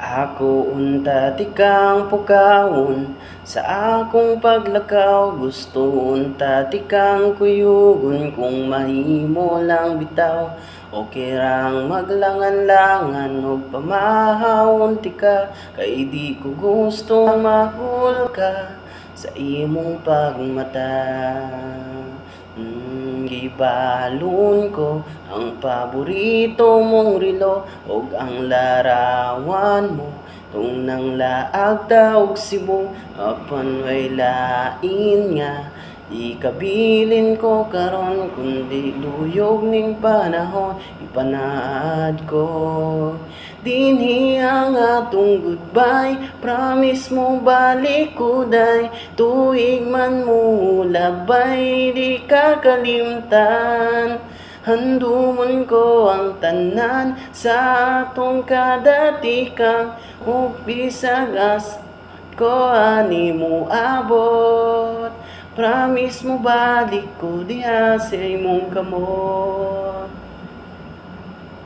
Ako unta ti kang pukawon sa akong paglakaw, gusto unta ti kang kuyugon kung mahimo lang bitaw. Okay rang maglangan-langan og pamahawon ti ka, kay di ko gusto mahul ka sa imong pagmata. Gibalon ko ang paborito mong relo og ang larawan mo tung nang laag taog Cebu, apan way lain nga ikabilin ko karon kundi luyog ning panahon ipanaad ko. Dinhi ang atong goodbye, promise mo balik ko day, tuig man mo labay di kakalimtan. Handumon ko ang tanan sa atong kadatikang ug bisag as ko ani mo abot. Promise mo balik ko diha sa imong kamot.